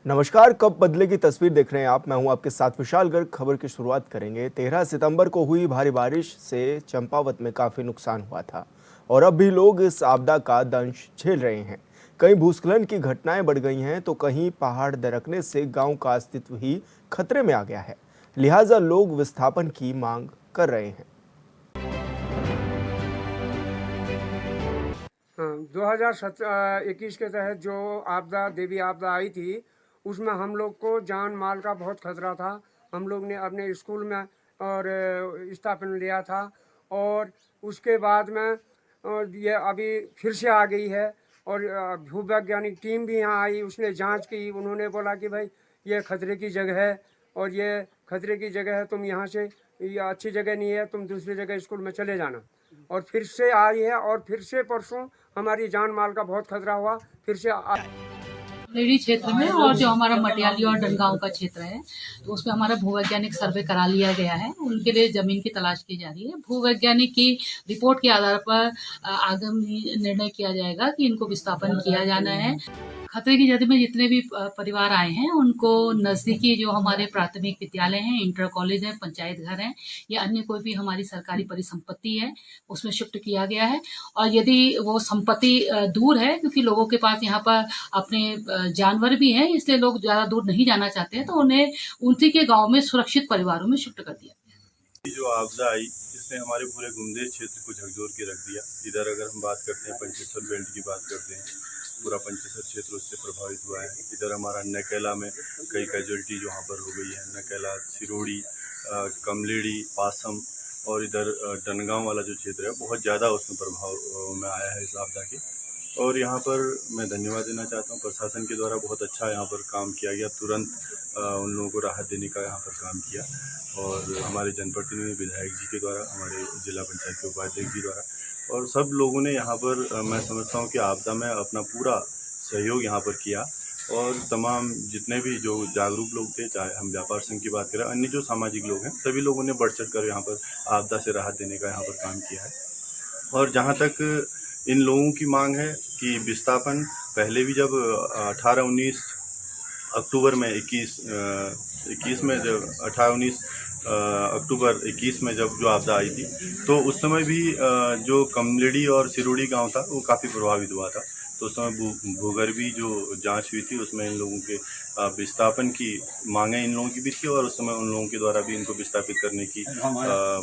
नमस्कार। कब बदलेगी तस्वीर देख रहे हैं आप। मैं हूं आपके साथ विशाल गर्ग। खबर की शुरुआत करेंगे। 13 सितंबर को हुई भारी बारिश से चंपावत में काफी नुकसान हुआ था और अब भी लोग इस आपदा का दंश झेल रहे हैं। कहीं भूस्खलन की घटनाएं बढ़ गई हैं तो कहीं पहाड़ दरकने से गांव का अस्तित्व ही खतरे में आ गया है। लिहाजा लोग विस्थापन की मांग कर रहे हैं। हाँ, 2021 के तहत जो आपदा देवी आपदा आई थी, उसमें हम लोग को जान माल का बहुत खतरा था। हम लोग ने अपने स्कूल में और स्थापना लिया था और उसके बाद में ये अभी फिर से आ गई है और भूवैज्ञानिक टीम भी यहाँ आई, उसने जांच की। उन्होंने बोला कि भाई ये खतरे की जगह है और ये खतरे की जगह है, तुम यहाँ से, ये अच्छी जगह नहीं है, तुम दूसरी जगह स्कूल में चले जाना। और फिर से आई है और फिर से परसों हमारी जान माल का बहुत खतरा हुआ। फिर से लेडी क्षेत्र में और जो हमारा मटियाली और डनगांव का क्षेत्र है, तो उसमें हमारा भूवैज्ञानिक सर्वे करा लिया गया है। उनके लिए जमीन की तलाश की जा रही है। भूवैज्ञानिक की रिपोर्ट के आधार पर आगामी निर्णय किया जाएगा कि इनको विस्थापन किया जाना है। खतरे की जद में जितने भी परिवार आए हैं उनको नजदीकी जो हमारे प्राथमिक विद्यालय हैं, इंटर कॉलेज हैं, पंचायत घर हैं या अन्य कोई भी हमारी सरकारी परिसंपत्ति है उसमें शिफ्ट किया गया है। और यदि वो संपत्ति दूर है, क्योंकि लोगों के पास यहाँ पर अपने जानवर भी हैं, इसलिए लोग ज्यादा दूर नहीं जाना चाहते हैं, तो उन्हें उनके के गाँव में सुरक्षित परिवारों में शिफ्ट कर दिया। जो आपदा आई इसने हमारे पूरे गुमदेश क्षेत्र को झकझोर के रख दिया। इधर अगर हम बात करते हैं पंचेश्वर बेल्ट की बात करते हैं, पूरा पंचेश्वर क्षेत्र उससे प्रभावित हुआ है। इधर हमारा नकेला में कई कैजुअल्टी जो वहाँ पर हो गई है, नकेला, सिरोड़ी, कमलेड़ी, पासम और इधर डनगांव वाला जो क्षेत्र है बहुत ज़्यादा उसमें प्रभाव में आया है इस आपदा के। और यहाँ पर मैं धन्यवाद देना चाहता हूँ, प्रशासन के द्वारा बहुत अच्छा यहाँ पर काम किया गया। तुरंत उन लोगों को राहत देने का यहाँ पर काम किया और हमारे जनप्रतिनिधि विधायक जी के द्वारा, हमारे जिला पंचायत के उपाध्यक्ष जी द्वारा और सब लोगों ने यहाँ पर मैं समझता हूँ कि आपदा में अपना पूरा सहयोग यहाँ पर किया। और तमाम जितने भी जो जागरूक लोग थे, चाहे हम व्यापार संघ की बात करें, अन्य जो सामाजिक लोग हैं, सभी लोगों ने बढ़ चढ़ कर यहाँ पर आपदा से राहत देने का यहाँ पर काम किया है। और जहाँ तक इन लोगों की मांग है कि विस्थापन, पहले भी जब 18-19 अक्टूबर में 21 में जब 18-19 अक्टूबर 21 में जब जो आपदा आई थी, तो उस समय भी जो कमलेड़ी और सिरोड़ी गांव था वो काफ़ी प्रभावित हुआ था। तो उस समय भूगर्भी जो जांच हुई थी उसमें इन लोगों के विस्थापन की मांगें इन लोगों की भी थी और उस समय उन लोगों के द्वारा भी इनको विस्थापित करने की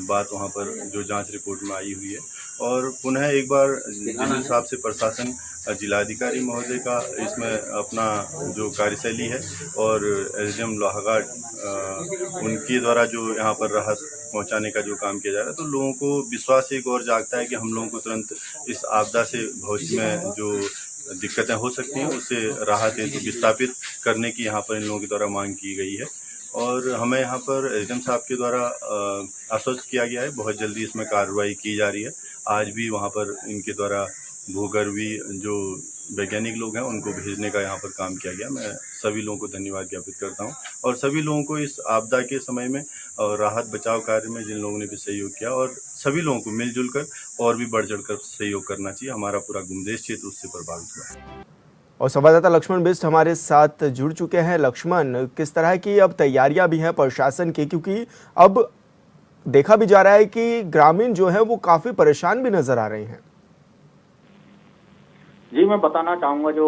बात वहाँ पर जो जांच रिपोर्ट में आई हुई है। और पुनः एक बार जिस हिसाब से प्रशासन, जिलाधिकारी महोदय का इसमें अपना जो कार्यशैली है और एसडीएम लोहाघाट उनके द्वारा जो यहाँ पर राहत पहुँचाने का जो काम किया जा रहा है, तो लोगों को विश्वास एक और जागता है कि हम लोगों को तुरंत इस आपदा से भविष्य में जो दिक्कतें हो सकती हैं उससे राहत हेतु विस्थापित करने की यहाँ पर इन लोगों के द्वारा मांग की गई है। और हमें यहाँ पर एसडीएम साहब के द्वारा आश्वस्त किया गया है, बहुत जल्दी इसमें कार्रवाई की जा रही है। आज भी वहाँ पर इनके द्वारा भूगर्भी जो वैज्ञानिक लोग हैं उनको भेजने का यहाँ पर काम किया गया। मैं सभी लोगों को धन्यवाद ज्ञापित करता हूँ और सभी लोगों को इस आपदा के समय में और राहत बचाव कार्य में जिन लोगों ने भी सहयोग किया, और सभी लोगों को मिलजुल कर और भी बढ़ चढ़ कर सहयोग करना चाहिए। हमारा पूरा गुमदेश क्षेत्र उससे प्रभावित हुआ है। और संवाददाता लक्ष्मण बिष्ट हमारे साथ जुड़ चुके हैं। लक्ष्मण, किस तरह की अब तैयारियां भी हैं प्रशासन की, क्योंकि अब देखा भी जा रहा है कि ग्रामीण जो है वो काफी परेशान भी नजर आ रहे हैं। जी, मैं बताना चाहूंगा, जो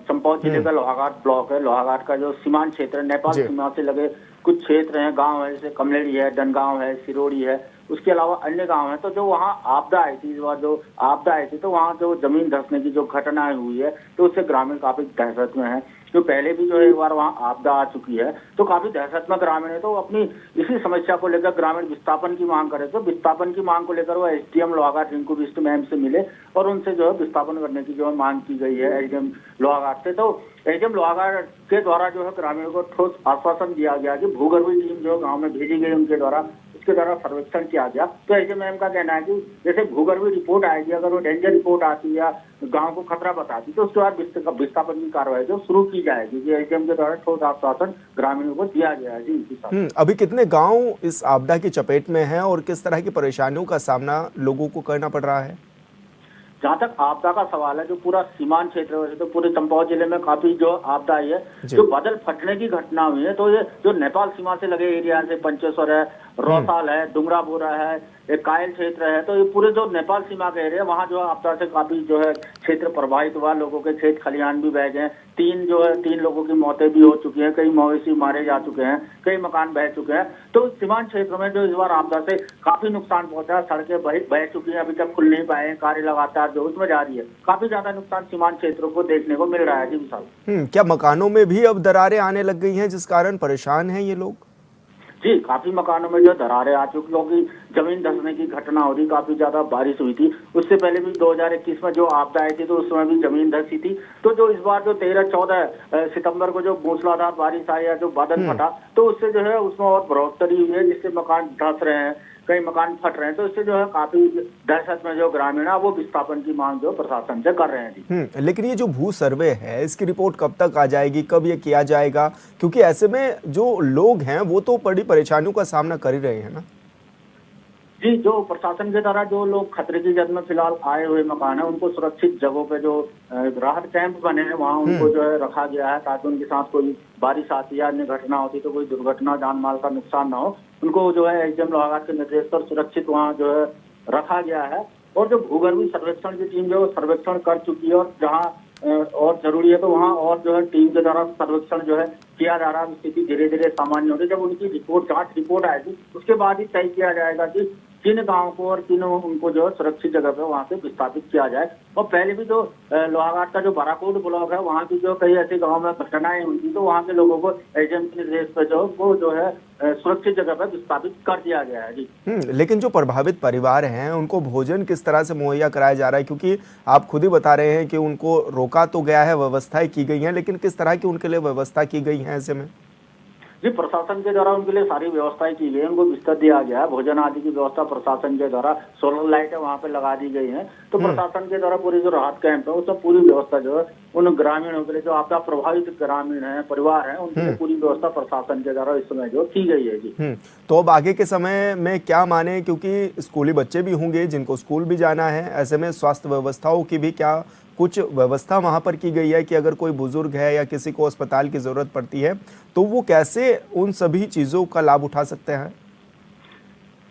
चंपावत जिले का लोहाघाट ब्लॉक है, लोहाघाट का जो सीमांत क्षेत्र है, नेपाल सीमा से लगे कुछ क्षेत्र हैं, गांव है, जैसे कमलेड़ी है, डनगांव है, सिरोड़ी है, उसके अलावा अन्य गांव हैं। तो जो वहाँ आपदा आई थी, इस बार जो आपदा आई थी, तो वहाँ जो जमीन धंसने की जो घटनाएं हुई है, तो उससे ग्रामीण काफी दहशत में है। जो पहले भी जो एक बार वहाँ आपदा आ चुकी है, तो काफी दहशत में ग्रामीण है। तो अपनी इसी समस्या को लेकर ग्रामीण विस्थापन की मांग करे, तो विस्थापन की मांग को लेकर वो एसडीएम लोहाघाट रिंकू बिष्ट मैम से मिले और उनसे जो है विस्थापन करने की जो मांग की गई है एसडीएम लोहाघाट से। तो एसडीएम लोहाघाट के द्वारा जो है ग्रामीणों को ठोस आश्वासन दिया गया कि भूगर्भी टीम जो गाँव में भेजी गई उनके द्वारा, उसके द्वारा सर्वेक्षण किया गया। तो एसडीएम मैम का कहना है कि जैसे भूगर्भी रिपोर्ट आएगी, अगर वो डेंजर रिपोर्ट आती है या गांव को खतरा बताती, तो उसके बाद विस्थापन की कार्रवाई जो शुरू की जाएगी। जी, एसडीएम के द्वारा ठोस आश्वासन ग्रामीणों को दिया गया है। जी, अभी कितने गांव इस आपदा की चपेट में हैं और किस तरह की परेशानियों का सामना लोगों को करना पड़ रहा है? जहाँ तक आपदा का सवाल है, जो पूरा सीमांत क्षेत्र है, वैसे तो पूरे चंपावत जिले में काफी जो आपदा आई है, जो बादल फटने की घटना हुई है, तो ये जो नेपाल सीमा से लगे एरिया से पंचेश्वर है, रौताल है, डुंगरापुरा है, एक कायल क्षेत्र है, तो ये पूरे जो नेपाल सीमा के एरिया, वहाँ जो आपदा से काफी जो है क्षेत्र प्रभावित हुआ, लोगों के खेत खलिहान भी बह गए, तीन लोगों की मौतें भी हो चुकी हैं, कई मवेशी मारे जा चुके हैं, कई मकान बह चुके हैं। तो सीमांत क्षेत्र में जो इस बार आपदा से काफी नुकसान पहुंचा, सड़कें बह चुकी हैं, अभी तक खुल नहीं पाए हैं, कार्य लगातार जो उसमें जारी है, काफी ज्यादा नुकसान सीमांत क्षेत्रों को देखने को मिल रहा है जी विशाल। क्या मकानों में भी अब दरारें आने लग गई हैं जिस कारण परेशान हैं ये लोग? जी, काफी मकानों में जो दरारें आ चुकी, क्योंकि जमीन धंसने की घटना हो रही, काफी ज्यादा बारिश हुई थी। उससे पहले भी 2021 में जो आपदा आई थी तो उस समय भी जमीन धंसी थी। तो जो इस बार जो 13-14 सितंबर को जो मूसलाधार बारिश आई या जो बादल फटा, तो उससे जो है उसमें और बढ़ोतरी हुई है, जिससे मकान धंस रहे हैं, कई मकान फट रहे हैं। तो इससे जो है काफी दहशत में जो ग्रामीण है वो विस्थापन की मांग जो प्रशासन से कर रहे हैं जी। लेकिन ये जो भू सर्वे है इसकी रिपोर्ट कब तक आ जाएगी, कब ये किया जाएगा? क्योंकि ऐसे में जो लोग हैं वो तो बड़ी परेशानियों का सामना कर ही रहे हैं ना। जी, जो प्रशासन के द्वारा जो लोग खतरे की जद में फिलहाल आए हुए मकान है, उनको सुरक्षित जगहों पे जो राहत कैंप बने हैं वहाँ उनको जो है रखा गया है, ताकि उनके साथ कोई बारिश आती है, अन्य घटना होती तो कोई दुर्घटना, जान माल का नुकसान ना हो। उनको जो है एसडीएम लोहाघाट के निर्देश पर सुरक्षित वहाँ जो है रखा गया है। और जो भूगर्भीय सर्वेक्षण की टीम जो सर्वेक्षण कर चुकी है, और जहाँ और जरूरी है तो वहाँ और जो है टीम के द्वारा सर्वेक्षण जो है किया जा रहा है। स्थिति धीरे धीरे सामान्य होगी। जब उनकी रिपोर्ट, जांच रिपोर्ट आएगी, उसके बाद ही तय किया जाएगा कि किन गांव को और किन उनको जो है सुरक्षित जगह पे वहाँ से विस्थापित किया जाए। और पहले भी जो लोहाघाट का जो बाराकोट ब्लॉक है, वहाँ की जो कई ऐसे गाँव में घटनाएं हुई थी, तो वहाँ के लोगों को एसडीएम के निर्देश पर जो है सुरक्षित जगह पर विस्थापित कर दिया गया है जी। लेकिन जो प्रभावित परिवार हैं उनको भोजन किस तरह से मुहैया कराया जा रहा है? क्योंकि आप खुद ही बता रहे हैं कि उनको रोका तो गया है, व्यवस्थाएं की गई हैं, लेकिन किस तरह की उनके लिए व्यवस्था की गई है ऐसे में? जी, प्रशासन के द्वारा उनके लिए सारी व्यवस्थाएं की गई है। उनको बिस्तर दिया गया है, भोजन आदि की व्यवस्था प्रशासन के द्वारा, सोलर लाइटें वहाँ पे लगा दी गई हैं। तो प्रशासन के द्वारा पूरी जो राहत कैंप है उसमें पूरी व्यवस्था जो है उन ग्रामीणों के लिए, जो आपदा प्रभावित ग्रामीण है, परिवार है, उनके लिए पूरी व्यवस्था प्रशासन के द्वारा इस समय जो की गई है जी। तो अब आगे के समय में क्या माने, क्योंकि स्कूली बच्चे भी होंगे जिनको स्कूल भी जाना है, ऐसे में स्वास्थ्य व्यवस्थाओं की भी क्या कुछ व्यवस्था वहां पर की गई है कि अगर कोई बुजुर्ग है या किसी को अस्पताल की जरूरत पड़ती है तो वो कैसे उन सभी चीजों का लाभ उठा सकते हैं?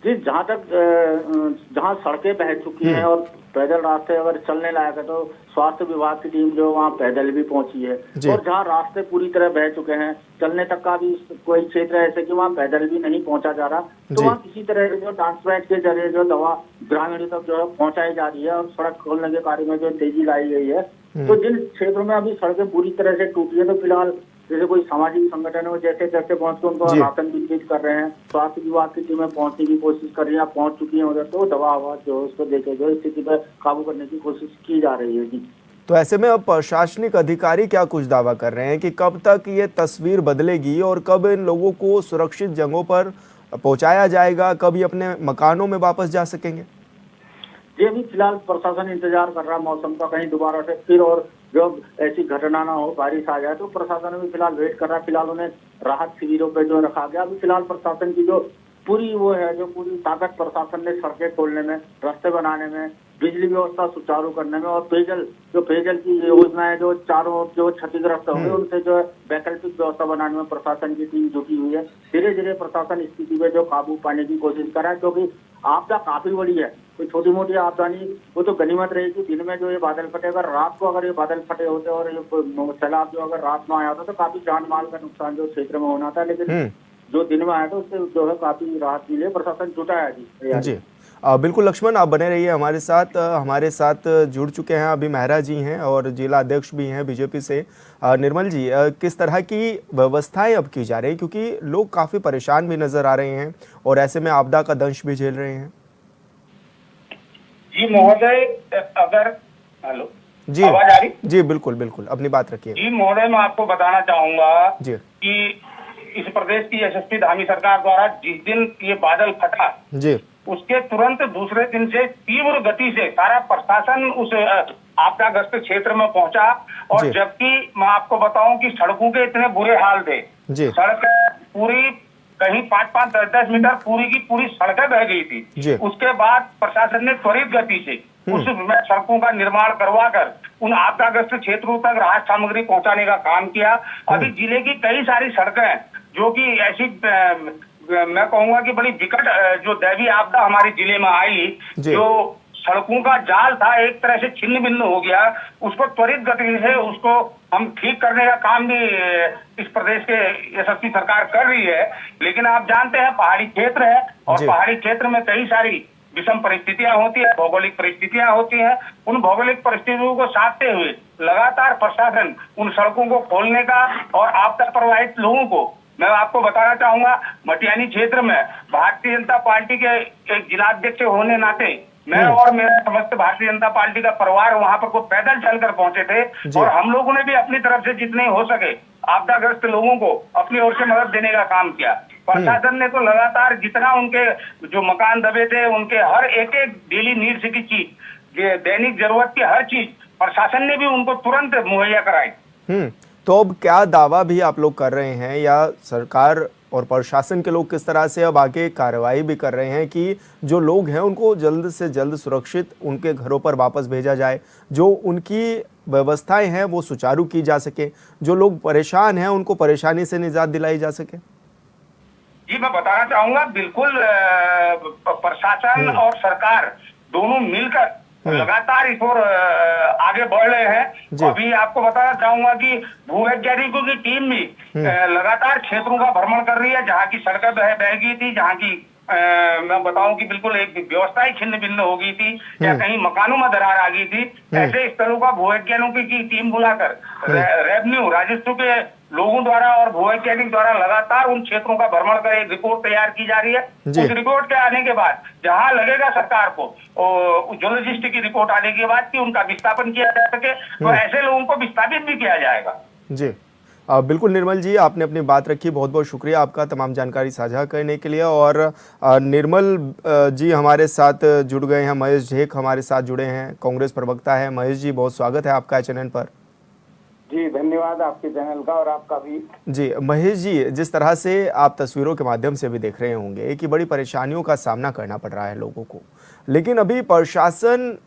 जी, जहाँ सड़कें बह चुकी हैं और पैदल रास्ते अगर चलने लायक है, तो स्वास्थ्य विभाग की टीम जो वहाँ पैदल भी पहुंची है। और जहाँ रास्ते पूरी तरह बह चुके हैं, चलने तक का भी कोई क्षेत्र ऐसे कि वहाँ पैदल भी नहीं पहुंचा जा रहा, तो वहाँ किसी तरह जो ट्रांसपोर्ट के जरिए जो दवा ग्रामीणों तक जो है पहुंचाई जा रही है और सड़क खोलने के कार्य में जो तेजी लाई गई है। तो जिन क्षेत्रों में अभी सड़कें पूरी तरह से टूटी है, तो फिलहाल जैसे कोई सामाजिक संगठन है वो जैसे तैसे पहुंच के उनको राशन वितरित कर रहे हैं। स्वास्थ्य विभाग की टीमें पहुंचने की कोशिश कर रही है, पहुंच चुकी है उधर, तो दवा जो उसको देके जो स्थिति पर काबू करने की कोशिश की जा रही है जी। तो ऐसे में अब प्रशासनिक अधिकारी क्या कुछ दावा कर रहे हैं कि कब तक ये तस्वीर बदलेगी और कब इन लोगों को सुरक्षित जगहों पर पहुंचाया जाएगा, कब ये अपने मकानों में वापस जा सकेंगे? ये अभी फिलहाल प्रशासन इंतजार कर रहा है मौसम का, कहीं दोबारा से फिर और जो ऐसी घटना ना हो, बारिश आ जाए, तो प्रशासन अभी फिलहाल वेट कर रहा है। फिलहाल उन्हें राहत शिविरों पे जो रखा गया। अभी फिलहाल प्रशासन की जो पूरी वो है, जो पूरी ताकत प्रशासन ने सड़कें खोलने में, रास्ते बनाने में, बिजली व्यवस्था सुचारू करने में और पेयजल की योजनाएं जो चारों ओर जो क्षतिग्रस्त हो गई उनसे जो है वैकल्पिक व्यवस्था बनाने में प्रशासन की टीम जुटी हुई है। धीरे धीरे प्रशासन स्थिति पे जो काबू पाने की कोशिश कर रहा है, क्योंकि आपदा काफी बड़ी है, कोई छोटी मोटी आपदा नहीं। वो तो गनीमत रहेगी दिन में जो ये बादल फटे, अगर रात को अगर ये बादल फटे होते और ये सैलाब जो अगर रात में आया होता तो काफी जान माल का नुकसान जो क्षेत्र में होना था, लेकिन जो दिन में आया था उससे जो है काफी राहत मिली। प्रशासन जुटा है जी। बिल्कुल लक्ष्मण, आप बने रहिए हमारे साथ जुड़ चुके हैं अभी मेहरा जी हैं और जिला अध्यक्ष भी हैं बीजेपी से। निर्मल जी, किस तरह की व्यवस्थाएं अब की जा रही है, क्योंकि लोग काफी परेशान भी नजर आ रहे हैं और ऐसे में आपदा का दंश भी झेल रहे हैं? जी महोदय, अगर हेलो जी आवाज आ रही? जी बिल्कुल अपनी बात रखिए। जी महोदय, मैं आपको बताना चाहूंगा जी कि इस प्रदेश की यशस्वी धामी सरकार द्वारा जिस दिन ये बादल फटा जी उसके तुरंत दूसरे दिन से तीव्र गति से सारा प्रशासन उस आपदाग्रस्त क्षेत्र में पहुंचा। और जबकि मैं आपको बताऊं कि सड़कों के इतने बुरे हाल थे, सड़क पूरी कहीं 5-5, 10-10 मीटर पूरी की पूरी सड़कें बह गई थी। उसके बाद प्रशासन ने त्वरित गति से उसमें सड़कों का निर्माण करवा कर उन आपदाग्रस्त क्षेत्रों तक राहत सामग्री पहुंचाने का काम किया। अभी जिले की कई सारी सड़कें जो कि ऐसी मैं कहूंगा कि बड़ी विकट जो दैवीय आपदा हमारे जिले में आई, जो सड़कों का जाल था एक तरह से छिन्न भिन्न हो गया, उसको त्वरित गति से उसको हम ठीक करने का काम भी इस प्रदेश के यशस्वी सरकार कर रही है। लेकिन आप जानते हैं पहाड़ी क्षेत्र है और पहाड़ी क्षेत्र में कई सारी विषम परिस्थितियां होती है, भौगोलिक परिस्थितियां होती हैं। उन भौगोलिक परिस्थितियों को साधते हुए लगातार प्रशासन उन सड़कों को खोलने का और आपदा प्रभावित लोगों को, मैं आपको बताना चाहूंगा मटियानी क्षेत्र में भारतीय जनता पार्टी के एक जिलाध्यक्ष होने नाते मैं और मेरा समस्त भारतीय जनता पार्टी का परिवार वहां पर को पैदल चलकर पहुंचे थे और हम लोगों ने भी अपनी तरफ से जितने हो सके आपदाग्रस्त लोगों को अपनी ओर से मदद देने का काम किया। प्रशासन ने तो लगातार जितना उनके जो मकान दबे थे उनके हर एक डेली नीड्स की चीज, दैनिक जरूरत की हर चीज प्रशासन ने भी उनको तुरंत मुहैया कराई। तो अब क्या दावा भी आप लोग कर रहे हैं या सरकार और प्रशासन के लोग किस तरह से अब आगे कार्रवाई भी कर रहे हैं कि जो लोग हैं उनको जल्द से जल्द सुरक्षित उनके घरों पर वापस भेजा जाए, जो उनकी व्यवस्थाएं हैं वो सुचारू की जा सके, जो लोग परेशान हैं उनको परेशानी से निजात दिलाई जा सके? जी मैं बताना चाहूंगा बिल्कुल प्रशासन और सरकार दोनों मिलकर लगातार इस ओर आगे बढ़ रहे हैं। अभी आपको बताना चाहूंगा कि भूवैज्ञानिकों की टीम भी लगातार क्षेत्रों का भ्रमण कर रही है जहाँ की सड़कें बह गई थी, जहाँ की मैं बताऊं कि बिल्कुल एक व्यवस्था ही छिन्न भिन्न हो गई थी या कहीं मकानों में दरार आ गई थी। ऐसे स्थलों का भूवैज्ञानिकों की टीम बुलाकर रेवेन्यू राजस्व के लोगों द्वारा और भूवैज्ञानिक द्वारा लगातार उन क्षेत्रों का भ्रमण कर एक रिपोर्ट तैयार की जा रही है। उस रिपोर्ट के आने के बाद जहां लगेगा सरकार को जियोलॉजिस्ट की रिपोर्ट आने के बाद कि उनका विस्थापन किया जा सके तो ऐसे लोगों को विस्थापित भी किया जाएगा। जी बिल्कुल निर्मल जी, आपने अपनी बात रखी, बहुत बहुत शुक्रिया आपका तमाम जानकारी साझा करने के लिए। और निर्मल जी हमारे साथ जुड़ गए हैं, महेश झेक हमारे साथ जुड़े हैं, कांग्रेस प्रवक्ता है। महेश जी बहुत स्वागत है आपका चैनल पर। जी धन्यवाद आपके चैनल का और आपका भी। जी महेश जी, जिस तरह से आप तस्वीरों के माध्यम से भी देख रहे होंगे कि बड़ी परेशानियों का सामना करना पड़ रहा है लोगों को, लेकिन अभी प्रशासन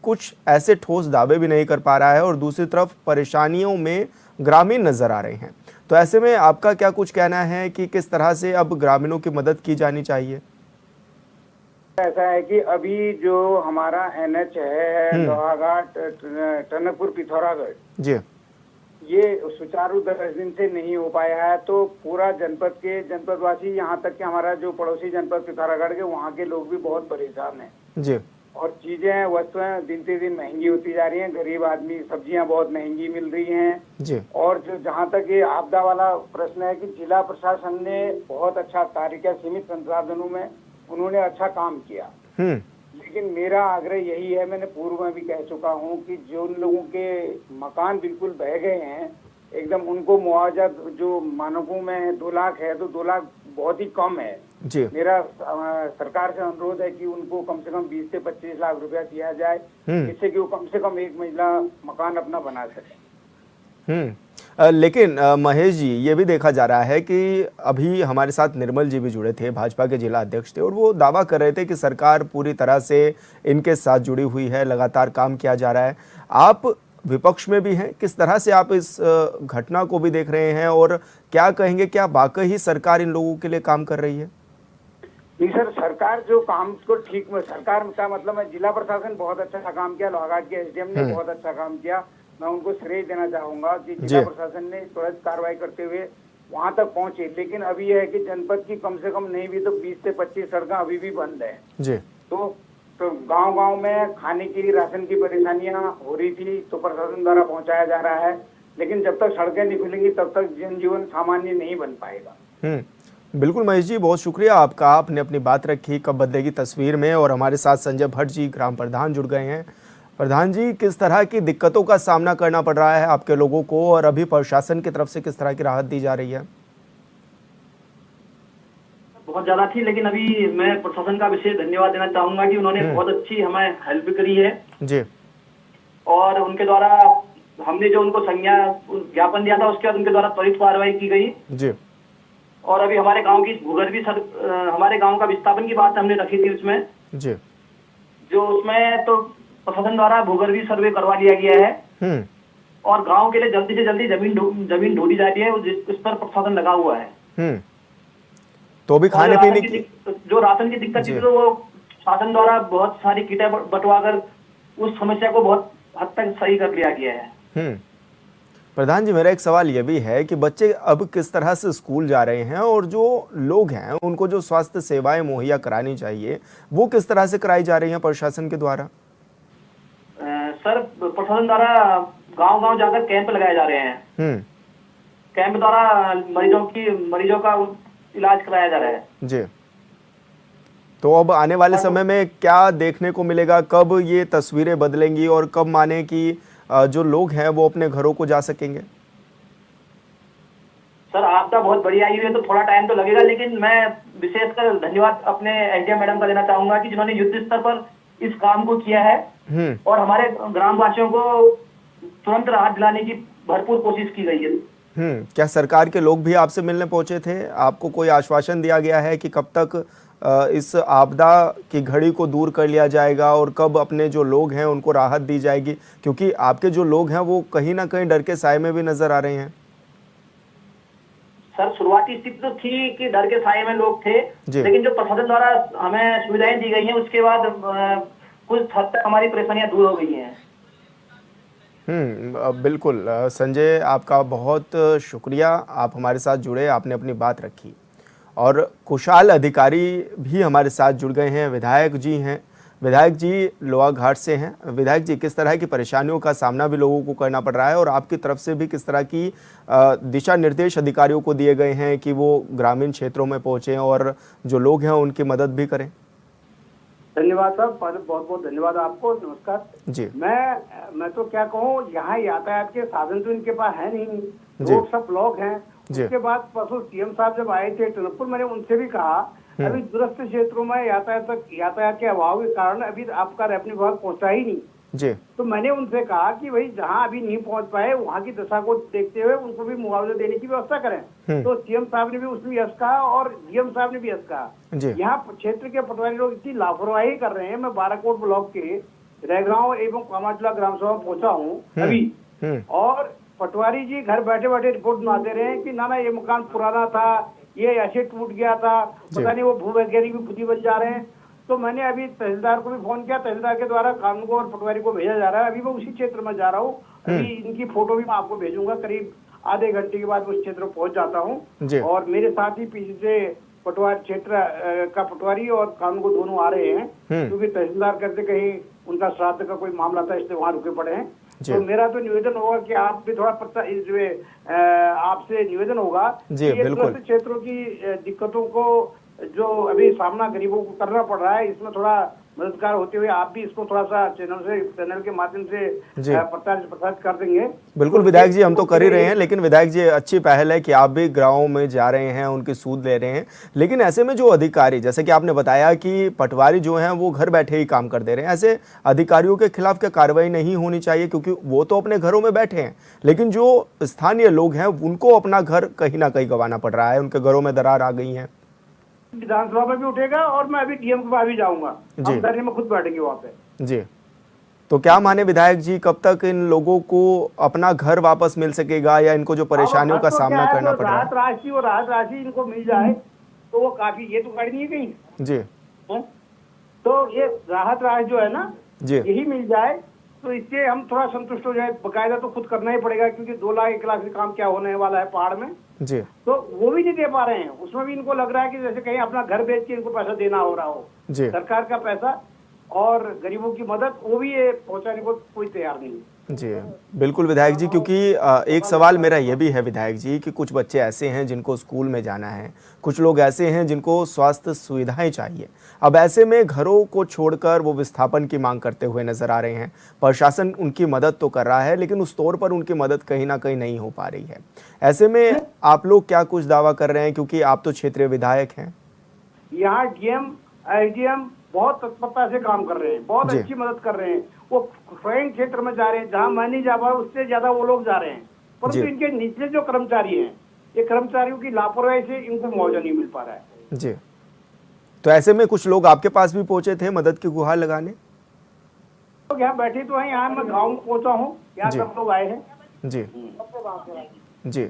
कुछ ऐसे ठोस दावे भी नहीं कर पा रहा है और दूसरी तरफ परेशानियों में ग्रामीण नजर आ रहे हैं। तो ऐसे में आपका क्या कुछ कहना है कि किस तरह से अब ग्रामीणों की मदद की जानी चाहिए? ऐसा है कि अभी जो हमारा NH है लोहाघाट टनकपुर पिथौरागढ़ जी, ये सुचारू 10 दिन से नहीं हो पाया है। तो पूरा जनपदवासी यहाँ तक कि हमारा जो पड़ोसी जनपद पिथौरागढ़ के वहाँ के लोग भी बहुत परेशान हैं जी। और चीजें वस्तुएं दिन से दिन महंगी होती जा रही हैं। गरीब आदमी सब्जियां बहुत महंगी मिल रही हैं जी। और जो जहाँ तक ये आपदा वाला प्रश्न है कि जिला प्रशासन ने बहुत अच्छा कार्य किया, सीमित संसाधनों में उन्होंने अच्छा काम किया। लेकिन मेरा आग्रह यही है, मैंने पूर्व में भी कह चुका हूँ कि जो लोगों के मकान बिल्कुल बह गए हैं एकदम, उनको मुआवजा जो मानकों में 2 लाख है तो 2 लाख बहुत ही कम है जी। मेरा सरकार से अनुरोध है कि उनको कम से कम 20 से 25 लाख रुपया दिया जाए, जिससे कि वो कम से कम एक मंजिला मकान अपना बना सके। लेकिन महेश जी, ये भी देखा जा रहा है कि अभी हमारे साथ निर्मल जी भी जुड़े थे, भाजपा के जिला अध्यक्ष थे, और वो दावा कर रहे थे कि सरकार पूरी तरह से इनके साथ जुड़ी हुई है, लगातार काम किया जा रहा है। आप विपक्ष में भी हैं, किस तरह से आप इस घटना को भी देख रहे हैं और क्या कहेंगे, क्या वाकई ही सरकार इन लोगों के लिए काम कर रही है? नहीं सर, सरकार जो काम को ठीक में, सरकार का मतलब है जिला प्रशासन बहुत अच्छा काम किया, लोहाघाट के SDM ने बहुत अच्छा काम किया, मैं उनको श्रेय देना चाहूंगा कि जिला प्रशासन ने त्वरित कार्रवाई करते हुए वहां तक पहुंचे। लेकिन अभी यह है कि जनपद की कम से कम नहीं भी तो 20 से 25 सड़कें अभी भी बंद है जी। तो गांव-गांव में खाने की राशन की परेशानियां हो रही थी तो प्रशासन द्वारा पहुंचाया जा रहा है, लेकिन जब तक सड़कें नहीं खुलेंगी तब तक जनजीवन सामान्य नहीं बन पाएगा। बिल्कुल महेश जी, बहुत शुक्रिया आपका, आपने अपनी बात रखी कब बदलेगी तस्वीर में। और हमारे साथ संजय भट्ट जी ग्राम प्रधान जुड़ गए हैं। प्रधान जी, किस तरह की दिक्कतों का सामना करना पड़ रहा है आपके लोगों को और अभी प्रशासन की तरफ से किस तरह की राहत दी जा रही है? बहुत ज्यादा थी, लेकिन अभी मैं प्रशासन का विशेष धन्यवाद देना चाहूंगा कि उन्होंने बहुत अच्छी हमें हेल्प करी है जी। और उनके द्वारा हमने जो उनको ज्ञापन दिया था उसके बाद उनके द्वारा त्वरित कार्रवाई की गई जी। और अभी हमारे गांव की भूगर्भीय हमारे गांव का विस्थापन की बात हमने रखी थी उसमें जी। जो उसमें तो प्रशासन द्वारा भूगर्भीय सर्वे करवा लिया गया है और गांव के लिए जल्दी से जल्दी जमीन ढूंढी जा रही है, इस पर प्रशासन लगा हुआ है। तो भी खाने पीने की जो राशन की दिक्कत थी तो वो शासन द्वारा बहुत सारी किटें बंटवाकर उस समस्या को बहुत हद तक सही कर लिया गया है। प्रधान जी, मेरा एक सवाल ये भी है कि बच्चे अब किस तरह से स्कूल जा रहे हैं और जो लोग हैं उनको जो स्वास्थ्य सेवाएं मुहैया करानी चाहिए वो किस तरह से कराई जा रही हैं प्रशासन के द्वारा? सर, प्रशासन द्वारा गांव-गांव जाकर कैंप लगाए जा रहे हैं। कैंप द्वारा मरीजों का इलाज कराया जा रहा है। जी। तो अब आने वाले समय में क्या देखने को मिलेगा? कब ये तस्वीरें बदलेंगी और कब माने कि जो लोग हैं वो अपने घरों को जा सकेंगे? सर, आपदा बहुत बड़ी आई हुई है तो थोड़ा टाइम तो लगेगा, लेकिन मैं विशेषकर धन्यवाद अपने एसडीएम मैडम का देना चाहूंगा कि जिन्होंने युद्ध स्तर पर इस काम को किया है और हमारे ग्रामवासियों को तुरंत राहत दिलाने की भरपूर कोशिश की गई है। क्या सरकार के लोग भी आपसे मिलने पहुंचे थे? आपको कोई आश्वासन दिया गया है कि कब तक इस आपदा की घड़ी को दूर कर लिया जाएगा और कब अपने जो लोग हैं उनको राहत दी जाएगी? क्योंकि आपके जो लोग हैं वो कहीं ना कहीं डर के साए में भी नजर आ रहे हैं। सर, शुरुआती स्थिति तो थी कि डर के साए में लोग थे, लेकिन जो प्रशासन द्वारा हमें सुविधाएं दी गई हैं उसके बाद कुछ हद तक हमारी परेशानियां दूर हो गई हैं। बिल्कुल संजय, आपका बहुत शुक्रिया, आप हमारे साथ जुड़े, आपने अपनी बात रखी। और कुशाल अधिकारी भी हमारे साथ जुड़ गए हैं, विधायक जी हैं। विधायक जी लोहाघाट से हैं। विधायक जी, किस तरह की परेशानियों का सामना भी लोगों को करना पड़ रहा है और आपकी तरफ से भी किस तरह की दिशा निर्देश अधिकारियों को दिए गए हैं कि वो ग्रामीण क्षेत्रों में पहुँचें और जो लोग हैं उनकी मदद भी करें? धन्यवाद साहब, बहुत बहुत धन्यवाद आपको। नमस्कार जी। मैं तो क्या कहूँ, यहाँ यातायात के साधन तो इनके पास है नहीं, रोड सब ब्लॉक हैं। उसके बाद परसों सीएम साहब जब आए थे टनकपुर, मैंने उनसे भी कहा अभी दूरस्थ क्षेत्रों में यातायात के अभाव के कारण अभी आपका रेवन्यू विभाग पहुंचा ही नहीं जी। तो मैंने उनसे कहा कि भाई जहां अभी नहीं पहुंच पाए वहां की दशा को देखते हुए उनको भी मुआवजा देने की व्यवस्था करें। तो सीएम साहब ने भी उसमें यस कहा और डीएम साहब ने भी यस कहा। यहाँ क्षेत्र के पटवारी लोग इतनी लापरवाही कर रहे हैं। मैं बाराकोट ब्लॉक के रैगांव एवं कामाटला ग्राम सभा में पहुंचा हूँ अभी, और पटवारी जी घर बैठे बैठे रिपोर्ट बना दे रहे हैं कि ना ये मकान पुराना था, ये ऐसे टूट गया था, पता नहीं वो भूवैज्ञानिक भी खुद ही बन जा रहे हैं। तो मैंने अभी तहसीलदार को भी फोन किया, तहसीलदार के द्वारा कानून को और पटवारी को भेजा जा रहा है। अभी मैं उसी क्षेत्र में जा रहा हूँ, अभी इनकी फोटो भी मैं आपको भेजूंगा। करीब आधे घंटे के बाद उस क्षेत्र में पहुंच जाता हूँ और मेरे साथ ही पीछे से पटवारी क्षेत्र का पटवारी और कानून को दोनों आ रहे हैं, क्योंकि तहसीलदार करते कहीं उनका श्राद्ध का कोई मामला था इसलिए वहाँ रुके पड़े हैं। तो मेरा तो निवेदन होगा कि आप भी थोड़ा आपसे निवेदन होगा कि क्षेत्रों की दिक्कतों को जो अभी सामना गरीबों को करना पड़ रहा है, इसमें थोड़ा मददगार होते हुए आप भी इसको थोड़ा सा चैनल के माध्यम से प्रसारित कर देंगे। बिल्कुल विधायक जी, हम तो कर ही रहे हैं, लेकिन विधायक जी अच्छी पहल है कि आप भी गाँव में जा रहे हैं, उनकी सूद ले रहे हैं। लेकिन ऐसे में जो अधिकारी, जैसे कि आपने बताया कि पटवारी जो हैं वो घर बैठे ही काम कर दे रहे हैं, ऐसे अधिकारियों के खिलाफ क्या कार्रवाई नहीं होनी चाहिए? क्योंकि वो तो अपने घरों में बैठे हैं, लेकिन जो स्थानीय लोग हैं उनको अपना घर कहीं ना कहीं गंवाना पड़ रहा है, उनके घरों में दरार आ गई है। विधानसभा में भी उठेगा और मैं अभी डीएम के पास भी जाऊंगा, हम धरने में खुद बैठेंगे वहाँ पे। जी। तो क्या माने विधायक जी, कब तक इन लोगों को अपना घर वापस मिल सकेगा या इनको जो परेशानियों का सामना करना पड़ रहा है? राहत राशि इनको मिल जाए तो वो काफी, ये तो गाड़ी नहीं है कहीं जी, तो ये राहत राशि जो है ना जी, यही मिल जाए तो इससे हम थोड़ा संतुष्ट हो जाए। बकायदा तो खुद करना ही पड़ेगा, क्योंकि 2 लाख 1 लाख से काम क्या होने वाला है पहाड़ में जी। तो वो भी नहीं दे पा रहे हैं। उसमें भी इनको लग रहा है कि जैसे कहीं अपना घर बेच के इनको पैसा देना हो रहा हो, सरकार का पैसा और गरीबों की मदद, वो भी ये पहुंचाने को कोई तैयार नहीं है। जी बिल्कुल विधायक जी, क्योंकि एक सवाल मेरा ये भी है विधायक जी कि कुछ बच्चे ऐसे हैं जिनको स्कूल में जाना है, कुछ लोग ऐसे हैं जिनको स्वास्थ्य सुविधाएं चाहिए। अब ऐसे में घरों को छोड़कर वो विस्थापन की मांग करते हुए नजर आ रहे हैं। प्रशासन उनकी मदद तो कर रहा है, लेकिन उस तौर पर उनकी मदद कहीं ना कहीं नहीं हो पा रही है। ऐसे में आप लोग क्या कुछ दावा कर रहे हैं, क्योंकि आप तो क्षेत्रीय विधायक हैं? यहाँ डीएम एसडीएम बहुत तत्परता से काम कर रहे हैं, बहुत अच्छी मदद कर रहे हैं। वो स्वयं क्षेत्र में जा रहे हैं, जहाँ मैं नहीं जा पा रहा उससे ज्यादा वो लोग जा रहे हैं, परंतु इनके निचले जो कर्मचारी हैं, ये कर्मचारियों की लापरवाही से इनको मुआवजा नहीं मिल पा रहा है। जी। तो ऐसे में कुछ लोग आपके पास भी पहुंचे थे मदद की गुहार लगाने? लोग यहाँ बैठे तो हैं, यहाँ मैं गाँव में पहुँचा हूँ, यहाँ सब लोग आए हैं। जी जी।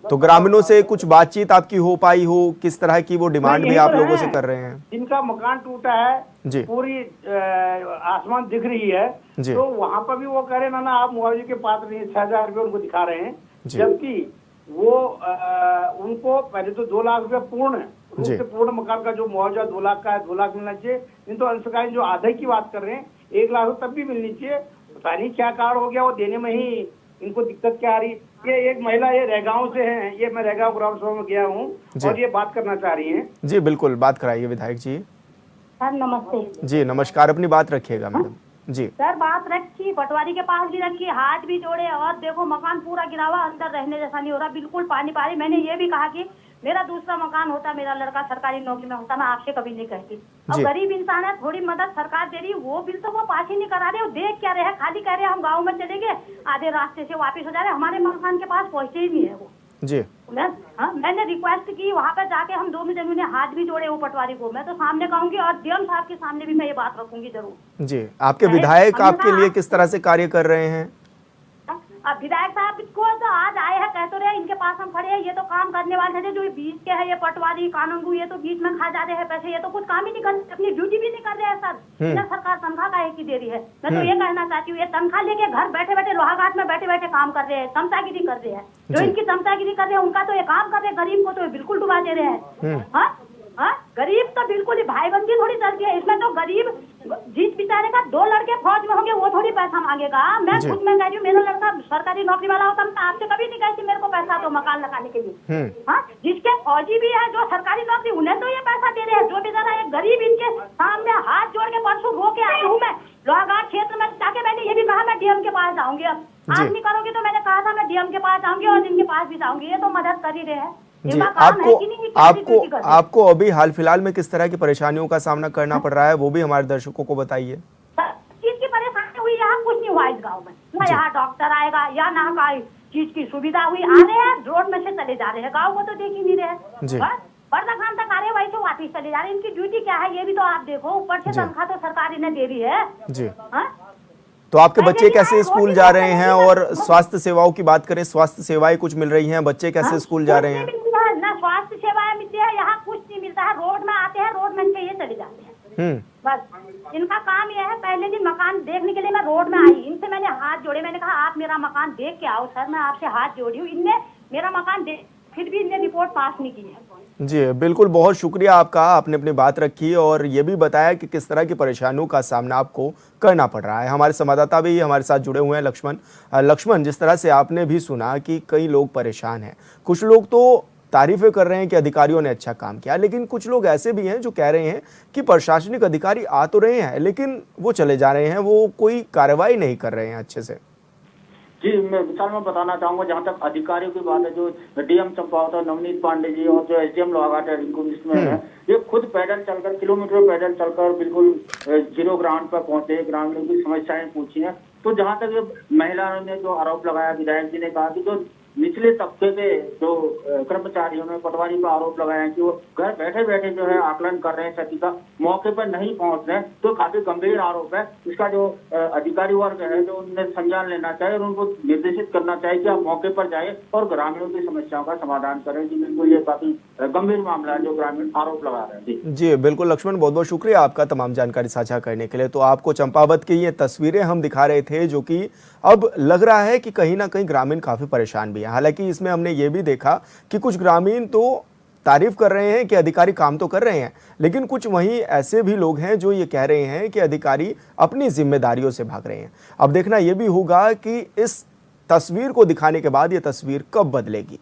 तो ग्रामीणों से कुछ बातचीत आपकी हो पाई हो, किस तरह की वो डिमांड भी आप लोगों से कर रहे हैं? जिनका मकान टूटा है जी, पूरी आसमान दिख रही है, तो वहाँ पर भी वो कह रहे हैं ना आप मुआवजे के पात्र नहीं, 6,000 रुपये उनको दिखा रहे हैं, जबकि वो उनको पहले तो 2 लाख रुपये पूर्ण रूप से पूर्ण मकान का जो मुआवजा 2 लाख का है, 2 लाख मिलना चाहिए। इन तो अंशकालीन जो आधे की बात कर रहे हैं 1 लाख तब भी मिलनी चाहिए। पता नहीं क्या कारण हो गया, वो देने में ही इनको दिक्कत क्या आ रही। ये एक महिला ये रहगांव से हैं, ये मैं रहगांव ग्राम सभा में गया हूँ और ये बात करना चाह रही हैं। जी बिल्कुल, बात कराइए विधायक जी। सर नमस्ते। जी नमस्कार, अपनी बात रखिएगा मैडम। जी सर बात रखी, पटवारी के पास भी रखी, हाथ भी जोड़े और देखो मकान पूरा गिरा हुआ, अंदर रहने जैसा नहीं हो रहा, बिल्कुल पानी पानी। मैंने ये भी कहा कि मेरा दूसरा मकान होता, मेरा लड़का सरकारी नौकरी में होता, मैं आपसे कभी नहीं कहती। अब गरीब इंसान है, थोड़ी मदद सरकार दे रही, वो बिल तो वो पास ही नहीं करा रहे। वो देख क्या रहे, खाली कह रहे हम गाँव में चले गए, आधे रास्ते से वापिस हो जा रहे, हमारे मकान के पास पहुँचे ही नहीं है वो। जी मैंने रिक्वेस्ट की, वहाँ पर जाके हम दोनों जनों ने हाथ भी जोड़े वो पटवारी को। मैं तो सामने कहूंगी और डीएम साहब के सामने भी मैं ये बात रखूंगी जरूर। जी, आपके विधायक आपके लिए किस तरह से कार्य कर रहे हैं? अब विधायक साहब को तो आज आए हैं, कह तो रहे इनके पास हम खड़े हैं, ये तो काम करने वाले थे, जो बीच के है ये पटवारी कानूनगो, ये तो बीच में खा जा रहे हैं पैसे, ये तो कुछ काम ही नहीं कर रहे, अपनी ड्यूटी भी नहीं कर रहे हैं सर। इन्हें सरकार तनख्वाह काहे की दे रही है? मैं तो ये कहना चाहती हूँ, ये तनख्वाह लेके घर बैठे बैठे लोहाघाट में बैठे बैठे काम कर रहे हैं, चमचागिरी कर रहे हैं। जो इनकी चमचागिरी कर रहे हैं उनका तो ये काम कर रहे हैं, गरीब को तो बिल्कुल डुबा दे रहे हैं। गरीब तो बिल्कुल ही भाईबंदी थोड़ी चलती है इसमें। तो गरीब जिस बेचारे का 2 लड़के फौज में होंगे वो थोड़ी पैसा मांगेगा। मैं खुद में कह रही हूँ, मेरा लड़का सरकारी नौकरी वाला होता मैं आपसे कभी नहीं कहती मेरे को पैसा दो मकान लगाने के लिए। जिसके फौजी भी है, जो सरकारी नौकरी, उन्हें तो ये पैसा दे रहे हैं। जो बेचारा एक गरीब इनके सामने हाथ जोड़ के परसों रो के आई हूँ मैं लोहाघाट क्षेत्र में जाके, मैंने ये भी कहा मैं डीएम के पास जाऊंगी। अब आप नहीं करोगे तो मैंने कहा था मैं डीएम के पास जाऊंगी और इनके पास भी जाऊंगी। ये तो मदद कर ही रहे हैं। जी, आपको अभी हाल फिलहाल में किस तरह की परेशानियों का सामना करना पड़ रहा है, वो भी हमारे दर्शकों को बताइए। चीज की परेशानी हुई, यहाँ कुछ नहीं हुआ इस गांव में, ना यहाँ डॉक्टर आएगा या ना कोई चीज की सुविधा हुई। आ रहे हैं रोड में से चले जा रहे हैं, गाँव को तो देख ही नहीं रहे। पर्दा खान तक आ रहे, वही से वापिस चले जा रहे हैं। इनकी ड्यूटी क्या है ये भी तो आप देखो, ऊपर से तनख्वाह तो सरकार इन्हें दे रही है। जी, तो आपके बच्चे कैसे स्कूल जा रहे हैं? और स्वास्थ्य सेवाओं की बात करें, स्वास्थ्य सेवाएं कुछ मिल रही हैं, बच्चे कैसे स्कूल जा रहे हैं? ना स्वास्थ्य सेवाएं मिलती है, यहाँ कुछ नहीं मिलता है। रोड में आते हैं, रोड में से ये चले जाते हैं। बस इनका काम यह है। पहले दिन मकान देखने के लिए मैं रोड में आई, इनसे मैंने हाथ जोड़े, मैंने कहा आप मेरा मकान देख के आओ। सर मैं आपसे हाथ जोड़ी हूँ, इनने मेरा मकान देख, फिर भी इनने रिपोर्ट पास नहीं की है। जी बिल्कुल, बहुत शुक्रिया आपका, आपने अपनी बात रखी और ये भी बताया कि किस तरह की परेशानियों का सामना आपको करना पड़ रहा है। हमारे संवाददाता भी हमारे साथ जुड़े हुए हैं, लक्ष्मण। जिस तरह से आपने भी सुना कि कई लोग परेशान हैं, कुछ लोग तो तारीफें कर रहे हैं कि अधिकारियों ने अच्छा काम किया, लेकिन कुछ लोग ऐसे भी हैं जो कह रहे हैं कि प्रशासनिक अधिकारी आ तो रहे हैं लेकिन वो चले जा रहे हैं, वो कोई कार्रवाई नहीं कर रहे हैं अच्छे से। जी, मैं विशाल में बताना चाहूंगा, जहाँ तक अधिकारियों की बात है, जो डीएम चंपावत नवनीत पांडे जी और जो एसडीएम लोहाघाट है रिंकू मिश्र है, ये खुद पैदल चलकर किलोमीटर पैदल चलकर बिल्कुल 0 ग्राउंड पर पहुंचे, ग्रामीणों की समस्याएं पूछी हैं। तो जहाँ तक ये महिलाओं ने जो आरोप लगाया, विधायक जी ने कहा कि जो निचले तबके के जो कर्मचारियों ने पटवारी पर आरोप लगाया कि वो घर बैठे बैठे जो है आकलन कर रहे हैं, क्षति का मौके पर नहीं पहुंच रहे, तो काफी गंभीर आरोप है। इसका जो अधिकारी वर्ग है जो उन्हें संज्ञान लेना चाहिए और उनको निर्देशित करना चाहिए कि आप मौके पर जाए और ग्रामीणों की समस्याओं का समाधान करें। जी बिल्कुल, ये काफी गंभीर मामला है जो ग्रामीण आरोप लगा रहे हैं। जी बिल्कुल लक्ष्मण, बहुत बहुत शुक्रिया आपका तमाम जानकारी साझा करने के लिए। तो आपको चंपावत की ये तस्वीरें हम दिखा रहे थे, जो कि अब लग रहा है कि कहीं ना कहीं ग्रामीण काफी परेशान भी है। हालांकि इसमें हमने ये भी देखा कि कुछ ग्रामीण तो तारीफ कर रहे हैं कि अधिकारी काम तो कर रहे हैं, लेकिन कुछ वहीं ऐसे भी लोग हैं जो ये कह रहे हैं कि अधिकारी अपनी जिम्मेदारियों से भाग रहे हैं। अब देखना यह भी होगा कि इस तस्वीर को दिखाने के बाद ये तस्वीर कब बदलेगी।